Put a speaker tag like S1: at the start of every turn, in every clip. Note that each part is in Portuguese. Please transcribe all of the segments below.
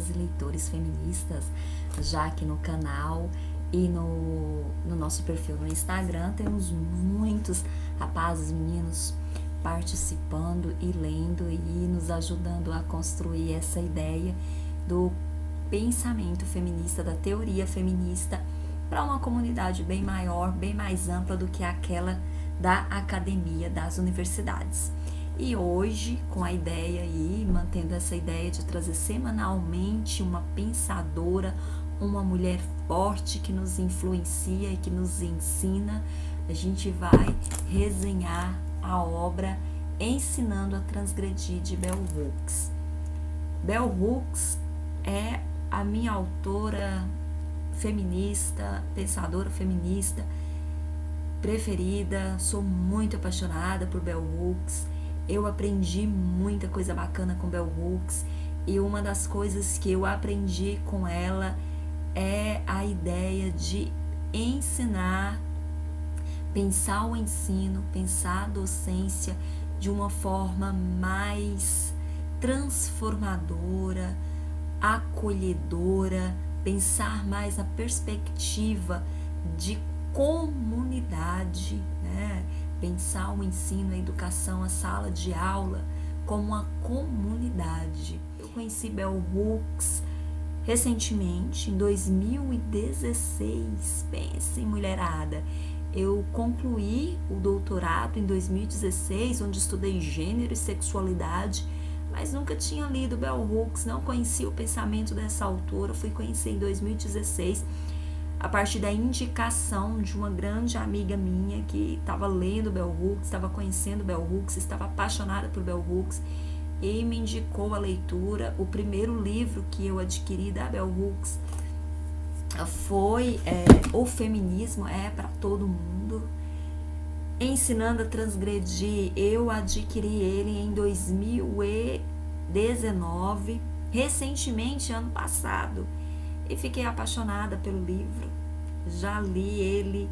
S1: leitoras e leitores feministas, já que no canal e no nosso perfil no Instagram temos muitos rapazes, meninos participando e lendo e nos ajudando a construir essa ideia do pensamento feminista, da teoria feminista, para uma comunidade bem maior, bem mais ampla do que aquela da academia, das universidades. E hoje, com a ideia aí, mantendo essa ideia de trazer semanalmente uma pensadora, uma mulher forte que nos influencia e que nos ensina, a gente vai resenhar a obra Ensinando a Transgredir, de Bell Hooks. Bell Hooks é a minha autora feminista, pensadora feminista preferida. Sou muito apaixonada por Bell Hooks. Eu aprendi muita coisa bacana com Bell Hooks e uma das coisas que eu aprendi com ela é a ideia de ensinar, pensar o ensino, pensar a docência de uma forma mais transformadora, acolhedora, pensar mais na perspectiva de comunidade, né? Pensar o ensino, a educação, a sala de aula como uma comunidade. Eu conheci Bell Hooks recentemente, em 2016, pensem, mulherada. Eu concluí o doutorado em 2016, onde estudei gênero e sexualidade, mas nunca tinha lido Bell Hooks, não conhecia o pensamento dessa autora. Fui conhecer em 2016, a partir da indicação de uma grande amiga minha que estava lendo Bell Hooks, estava conhecendo Bell Hooks, estava apaixonada por Bell Hooks e me indicou a leitura. O primeiro livro que eu adquiri da Bell Hooks foi O Feminismo é para Todo Mundo. Ensinando a Transgredir, eu adquiri ele em 2019, recentemente, ano passado, e fiquei apaixonada pelo livro. Já li ele,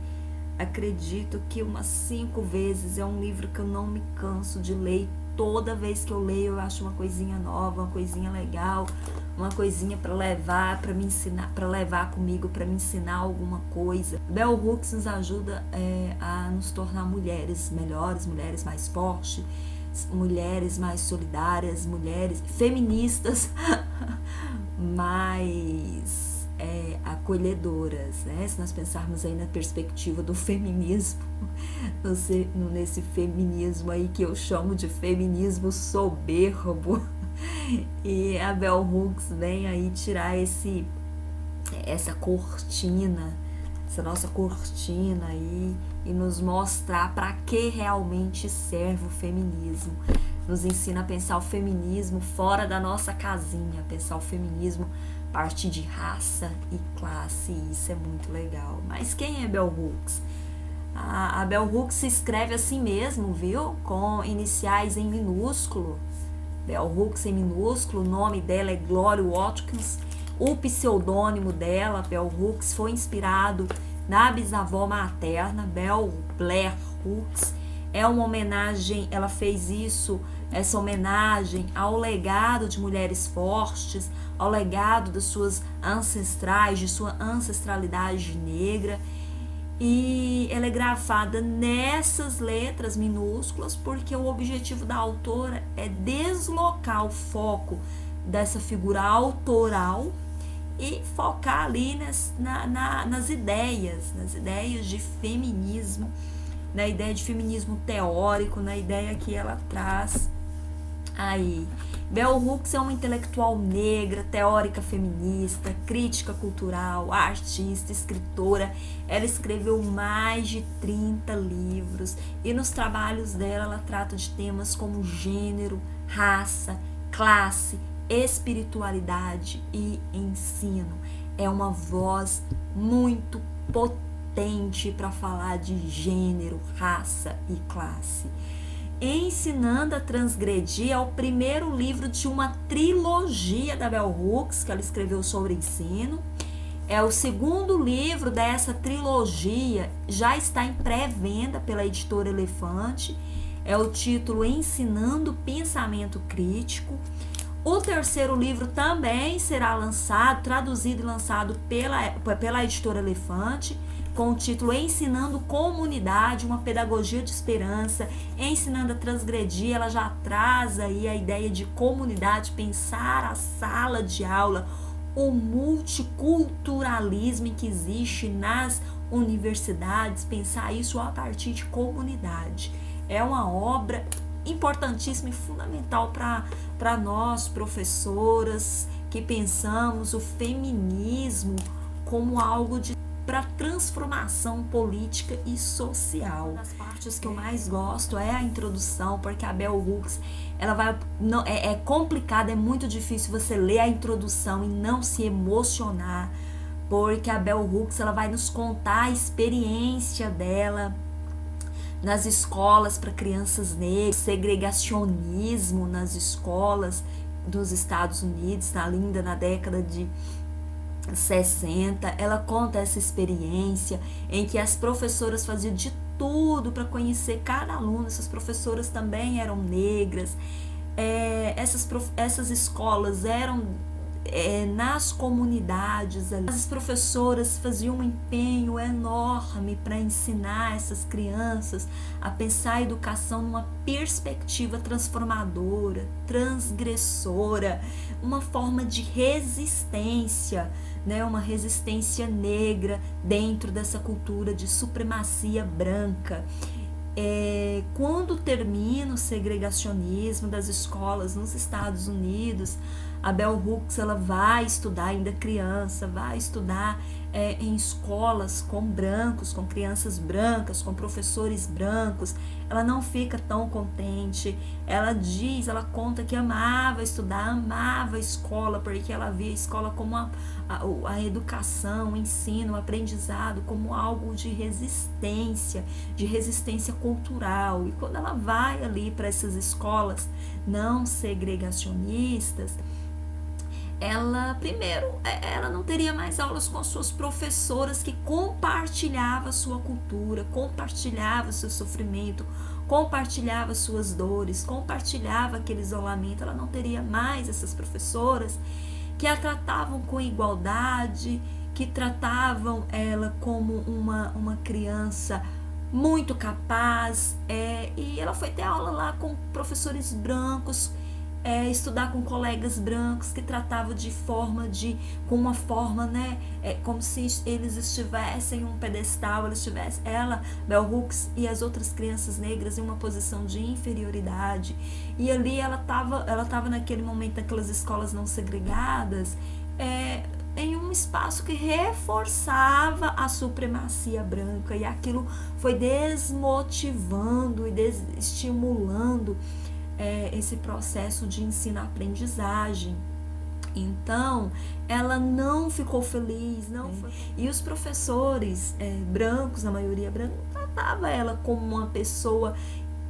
S1: acredito que umas 5 vezes. É um livro que eu não me canso de ler. Toda vez que eu leio eu acho uma coisinha nova, uma coisinha legal, uma coisinha para levar, para me ensinar, para levar comigo, para me ensinar alguma coisa. Bell Hooks nos ajuda a nos tornar mulheres melhores, mulheres mais fortes, mulheres mais solidárias, mulheres feministas mais acolhedoras, né? Se nós pensarmos aí na perspectiva do feminismo, nesse feminismo aí que eu chamo de feminismo soberbo, e a Bell Hooks vem aí tirar essa cortina, essa nossa cortina aí, e nos mostrar para que realmente serve o feminismo. Nos ensina a pensar o feminismo fora da nossa casinha, pensar o feminismo a partir de raça e classe, e isso é muito legal. Mas quem é Bell Hooks? A Bell Hooks se escreve assim mesmo, viu? Com iniciais em minúsculo. Bell Hooks em minúsculo, o nome dela é Glory Watkins. O pseudônimo dela, Bell Hooks, foi inspirado na bisavó materna, Bell Blair Hooks. É uma homenagem, ela fez essa homenagem ao legado de mulheres fortes, ao legado das suas ancestrais, de sua ancestralidade negra. E ela é grafada nessas letras minúsculas porque o objetivo da autora é deslocar o foco dessa figura autoral e focar ali nas ideias de feminismo, na ideia de feminismo teórico, na ideia que ela traz aí. Bell Hooks é uma intelectual negra, teórica feminista, crítica cultural, artista, escritora. Ela escreveu mais de 30 livros e nos trabalhos dela ela trata de temas como gênero, raça, classe, espiritualidade e ensino. É uma voz muito potente para falar de gênero, raça e classe. Ensinando a Transgredir é o primeiro livro de uma trilogia da Bell Hooks que ela escreveu sobre ensino. É o segundo livro dessa trilogia, já está em pré-venda pela editora Elefante. É o título Ensinando Pensamento Crítico. O terceiro livro também será lançado, traduzido e lançado pela editora Elefante, com o título Ensinando Comunidade, uma pedagogia de esperança, ensinando a transgredir. Ela já traz aí a ideia de comunidade, pensar a sala de aula, o multiculturalismo que existe nas universidades, pensar isso a partir de comunidade. É uma obra importantíssima e fundamental para nós, professoras, que pensamos o feminismo como algo para transformação política e social. Uma das partes que eu mais gosto é a introdução, porque a Bell Hooks, ela vai, não, é complicado, é muito difícil você ler a introdução e não se emocionar, porque a Bell Hooks, ela vai nos contar a experiência dela nas escolas para crianças negras, segregacionismo nas escolas dos Estados Unidos, ainda na década de 60. Ela conta essa experiência em que as professoras faziam de tudo para conhecer cada aluno. Essas professoras também eram negras. Essas escolas eram nas comunidades. As professoras faziam um empenho enorme para ensinar essas crianças a pensar a educação numa perspectiva transformadora, transgressora, uma forma de resistência, né? Uma resistência negra dentro dessa cultura de supremacia branca. Quando termina o segregacionismo das escolas nos Estados Unidos, a Bell Hooks, ela vai estudar ainda criança, vai estudar em escolas com brancos, com crianças brancas, com professores brancos. Ela não fica tão contente. Ela conta que amava estudar, amava a escola, porque ela via a escola como a educação, o ensino, o aprendizado como algo de resistência cultural. E quando ela vai ali para essas escolas não segregacionistas, ela não teria mais aulas com as suas professoras que compartilhavam a sua cultura, compartilhava o seu sofrimento, compartilhava suas dores, compartilhava aquele isolamento. Ela não teria mais essas professoras que a tratavam com igualdade, que tratavam ela como uma criança muito capaz, e ela foi ter aula lá com professores brancos, estudar com colegas brancos que tratavam com uma forma, né, como se eles estivessem em um pedestal, ela, Bell Hooks e as outras crianças negras em uma posição de inferioridade. E ali ela tava naquele momento, naquelas escolas não segregadas, em um espaço que reforçava a supremacia branca, e aquilo foi desmotivando e desestimulando esse processo de ensino-aprendizagem. Então, ela não ficou feliz, E os professores brancos, a maioria branca, tratava ela como uma pessoa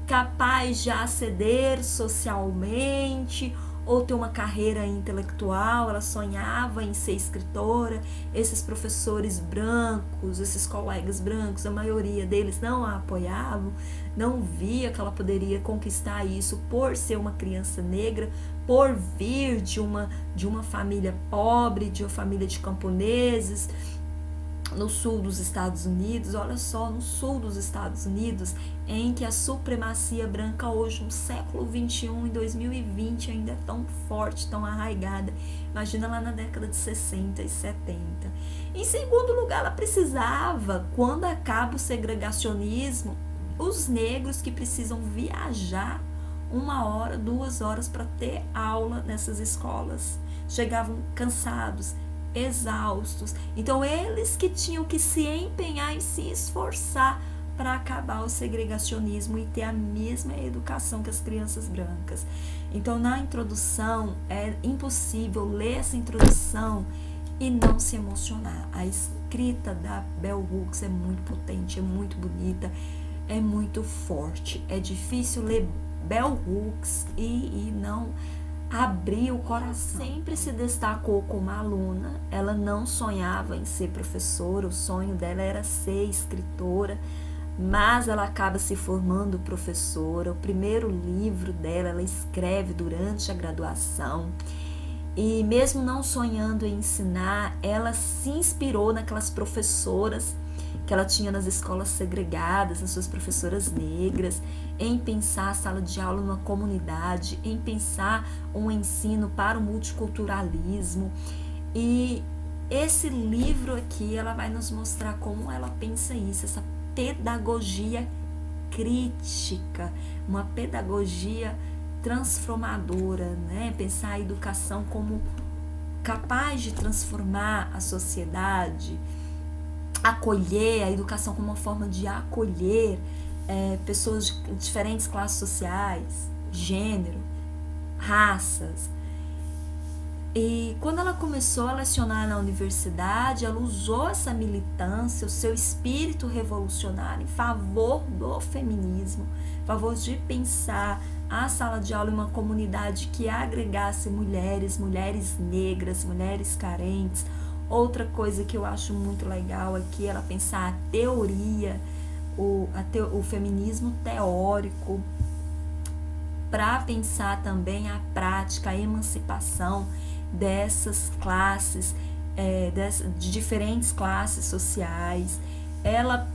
S1: capaz de ascender socialmente ou ter uma carreira intelectual. Ela sonhava em ser escritora. Esses professores brancos, esses colegas brancos, a maioria deles não a apoiavam, não via que ela poderia conquistar isso por ser uma criança negra, por vir de uma família pobre, de uma família de camponeses, no sul dos Estados Unidos. Olha só, no sul dos Estados Unidos, em que a supremacia branca hoje, no século XXI, em 2020, ainda é tão forte, tão arraigada. Imagina lá na década de 60 e 70. Em segundo lugar, ela precisava, quando acaba o segregacionismo, os negros que precisam viajar 1 hora, 2 horas para ter aula nessas escolas, chegavam cansados, exaustos. Então eles que tinham que se empenhar e se esforçar para acabar o segregacionismo e ter a mesma educação que as crianças brancas. Então, na introdução, é impossível ler essa introdução e não se emocionar. A escrita da Bell Hooks é muito potente, é muito bonita, é muito forte. É difícil ler Bell Hooks e não abrir o coração. Ela sempre se destacou como aluna. Ela não sonhava em ser professora, o sonho dela era ser escritora. mas ela acaba se formando professora. O primeiro livro dela ela escreve durante a graduação. E mesmo não sonhando em ensinar, ela se inspirou naquelas professoras que ela tinha nas escolas segregadas, as suas professoras negras, em pensar a sala de aula numa comunidade, em pensar um ensino para o multiculturalismo. E esse livro aqui, ela vai nos mostrar como ela pensa isso, essa pedagogia crítica, uma pedagogia transformadora, né? Pensar a educação como capaz de transformar a sociedade, acolher, a educação como uma forma de acolher pessoas de diferentes classes sociais, gênero, raças. E quando ela começou a lecionar na universidade, ela usou essa militância, o seu espírito revolucionário em favor do feminismo, em favor de pensar a sala de aula em uma comunidade que agregasse mulheres negras, mulheres carentes. Outra coisa que eu acho muito legal aqui é ela pensar a teoria, o feminismo teórico, para pensar também a prática, a emancipação dessas classes, de diferentes classes sociais. Ela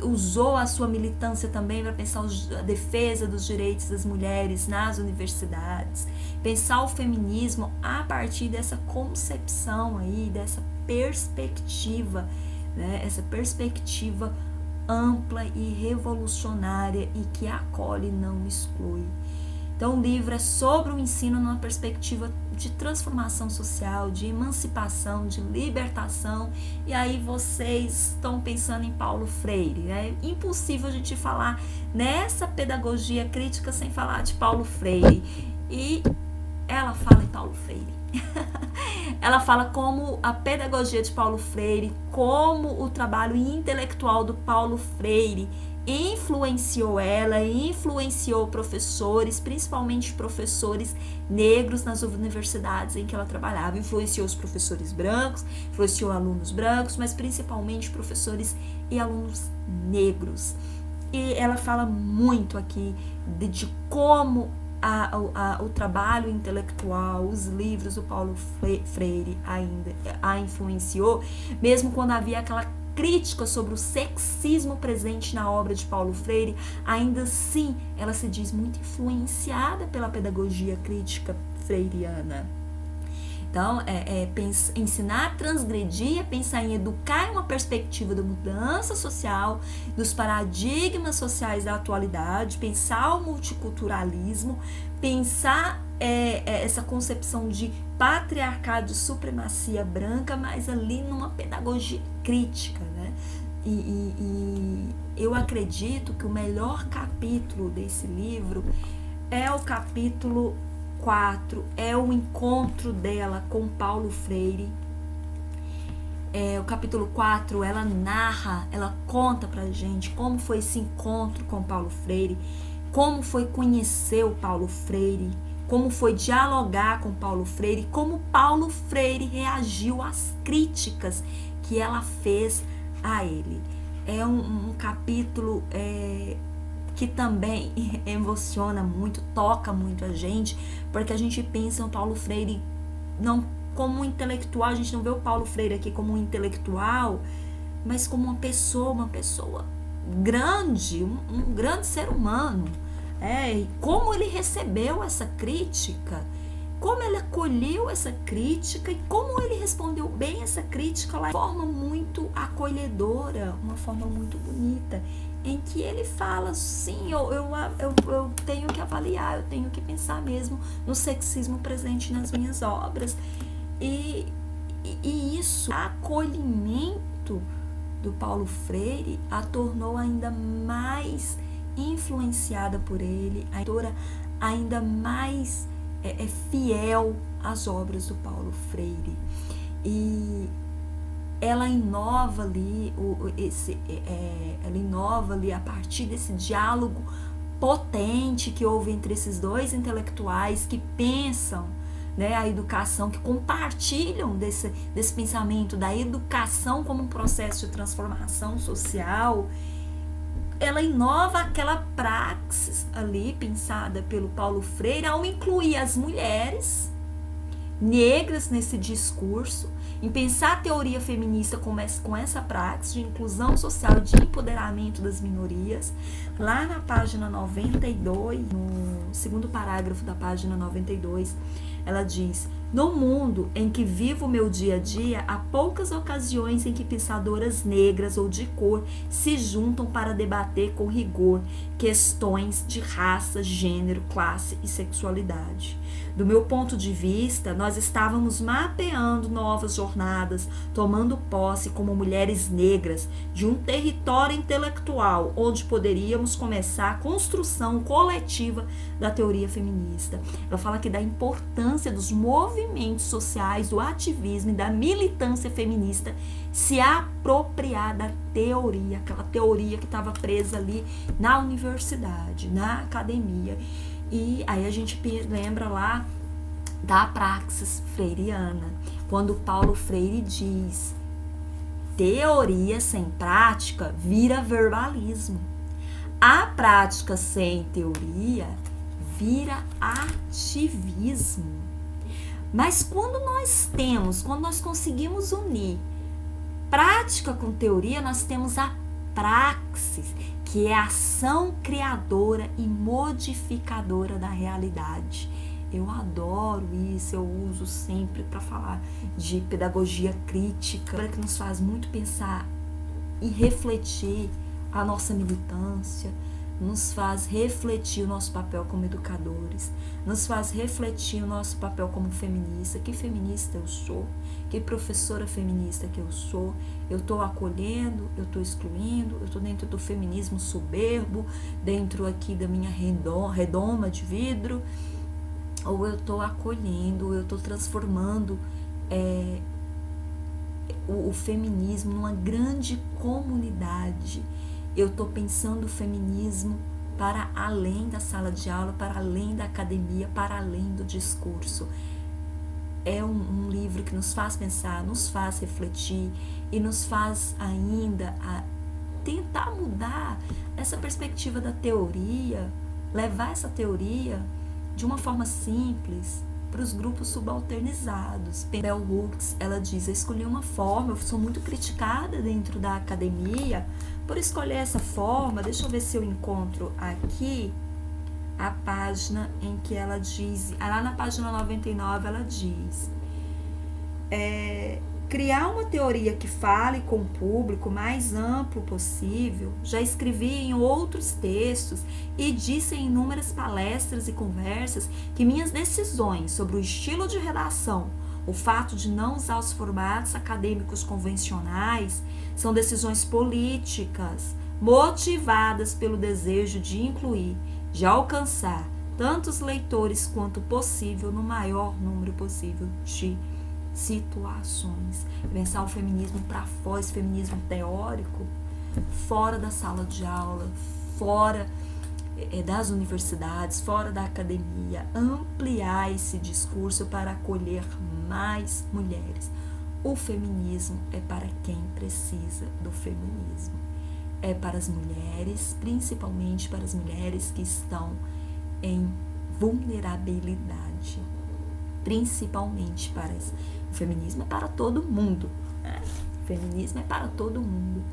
S1: usou a sua militância também para pensar a defesa dos direitos das mulheres nas universidades, pensar o feminismo a partir dessa concepção aí, dessa perspectiva, né? Essa perspectiva ampla e revolucionária e que acolhe e não exclui. Então o livro é sobre o ensino numa perspectiva de transformação social, de emancipação, de libertação. E aí vocês estão pensando em Paulo Freire. É impossível a gente falar nessa pedagogia crítica sem falar de Paulo Freire. E ela fala em Paulo Freire. Ela fala como a pedagogia de Paulo Freire, como o trabalho intelectual do Paulo Freire influenciou ela, influenciou professores, principalmente professores negros nas universidades em que ela trabalhava. Influenciou os professores brancos, influenciou alunos brancos, mas principalmente professores e alunos negros. E ela fala muito aqui de como o trabalho intelectual, os livros do Paulo Freire ainda a influenciou, mesmo quando havia aquela crítica sobre o sexismo presente na obra de Paulo Freire, ainda assim ela se diz muito influenciada pela pedagogia crítica freiriana. Então, ensinar a transgredir é pensar em educar em uma perspectiva da mudança social, dos paradigmas sociais da atualidade, pensar o multiculturalismo, pensar essa concepção de patriarcado e supremacia branca, mas ali numa pedagogia crítica, né? E eu acredito que o melhor capítulo desse livro é o capítulo 4, é o encontro dela com Paulo Freire. O capítulo 4, ela narra, ela conta pra gente como foi esse encontro com Paulo Freire, como foi conhecer o Paulo Freire, como foi dialogar com Paulo Freire, como Paulo Freire reagiu às críticas que ela fez a ele. É um capítulo que também emociona muito, toca muito a gente, porque a gente pensa em Paulo Freire não como um intelectual, a gente não vê o Paulo Freire aqui como um intelectual, mas como uma pessoa grande, um grande ser humano. E como ele recebeu essa crítica, como ele acolheu essa crítica e como ele respondeu bem essa crítica lá de forma muito acolhedora, uma forma muito bonita, em que ele fala, sim, eu tenho que avaliar, eu tenho que pensar mesmo no sexismo presente nas minhas obras. E isso, o acolhimento do Paulo Freire a tornou ainda mais influenciada por ele, a autora ainda mais fiel às obras do Paulo Freire. E ela inova ali, ela inova ali a partir desse diálogo potente que houve entre esses dois intelectuais que pensam, né, a educação, que compartilham desse pensamento da educação como um processo de transformação social. ela inova aquela praxis ali pensada pelo Paulo Freire ao incluir as mulheres negras nesse discurso, em pensar a teoria feminista com essa praxis de inclusão social e de empoderamento das minorias. Lá na página 92, no segundo parágrafo da página 92, ela diz: no mundo em que vivo o meu dia a dia, há poucas ocasiões em que pensadoras negras ou de cor se juntam para debater com rigor questões de raça, gênero, classe e sexualidade. Do meu ponto de vista, nós estávamos mapeando novas jornadas, tomando posse como mulheres negras de um território intelectual onde poderíamos começar a construção coletiva da teoria feminista. Ela fala aqui da importância dos movimentos sociais, do ativismo e da militância feminista se apropriar da teoria, aquela teoria que estava presa ali na universidade, na academia. E aí a gente lembra lá da praxis freiriana, quando Paulo Freire diz: teoria sem prática vira verbalismo. A prática sem teoria vira ativismo. Mas quando nós conseguimos unir prática com teoria, nós temos a praxis, que é a ação criadora e modificadora da realidade. Eu adoro isso, eu uso sempre para falar de pedagogia crítica, que nos faz muito pensar e refletir a nossa militância, nos faz refletir o nosso papel como educadores, nos faz refletir o nosso papel como feminista. Que feminista eu sou? Que professora feminista que eu sou? Eu estou acolhendo, eu estou excluindo, eu estou dentro do feminismo soberbo, dentro aqui da minha redoma de vidro, ou eu estou acolhendo, eu estou transformando o feminismo numa grande comunidade. Eu estou pensando o feminismo para além da sala de aula, para além da academia, para além do discurso. É um livro que nos faz pensar, nos faz refletir e nos faz ainda tentar mudar essa perspectiva da teoria, levar essa teoria de uma forma simples para os grupos subalternizados. Bell Hooks, ela diz: eu escolhi uma forma, eu sou muito criticada dentro da academia por escolher essa forma. Deixa eu ver se eu encontro aqui a página em que ela diz, lá na página 99 ela diz: criar uma teoria que fale com o público mais amplo possível. Já escrevi em outros textos e disse em inúmeras palestras e conversas que minhas decisões sobre o estilo de redação, o fato de não usar os formatos acadêmicos convencionais, são decisões políticas, motivadas pelo desejo de incluir, de alcançar tantos leitores quanto possível no maior número possível de situações. Pensar o feminismo para fora, esse feminismo teórico, fora da sala de aula, fora das universidades, fora da academia, ampliar esse discurso para acolher mais mulheres. O feminismo é para quem precisa do feminismo. É para as mulheres, principalmente para as mulheres que estão em vulnerabilidade. Principalmente para isso. O feminismo é para todo mundo, né? O feminismo é para todo mundo.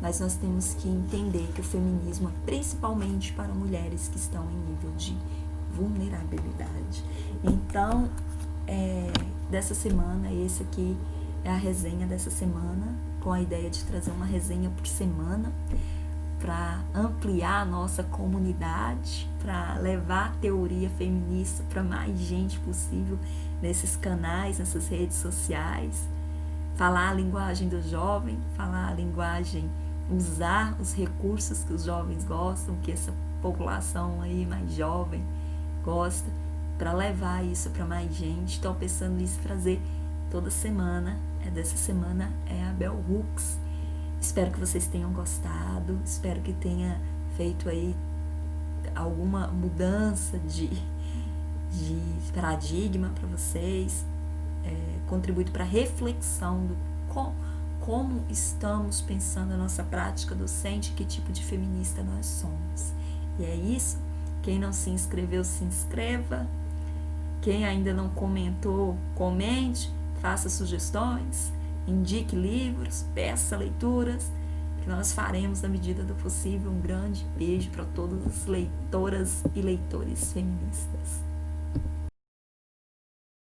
S1: Mas nós temos que entender que o feminismo é principalmente para mulheres que estão em nível de vulnerabilidade. Então, dessa semana, esse aqui é a resenha dessa semana, com a ideia de trazer uma resenha por semana para ampliar a nossa comunidade, para levar a teoria feminista para mais gente possível nesses canais, nessas redes sociais, falar a linguagem do jovem, falar a linguagem, usar os recursos que os jovens gostam, que essa população aí mais jovem gosta, para levar isso para mais gente. Estou pensando nisso, trazer toda semana. Dessa semana é a Bell Hooks. Espero que vocês tenham gostado, espero que tenha feito aí alguma mudança de paradigma para vocês, contribuído para a reflexão do como estamos pensando a nossa prática docente, que tipo de feminista nós somos. E é isso. Quem não se inscreveu, se inscreva. Quem ainda não comentou, comente, faça sugestões, indique livros, peça leituras, que nós faremos na medida do possível. Um grande beijo para todas as leitoras e leitores feministas.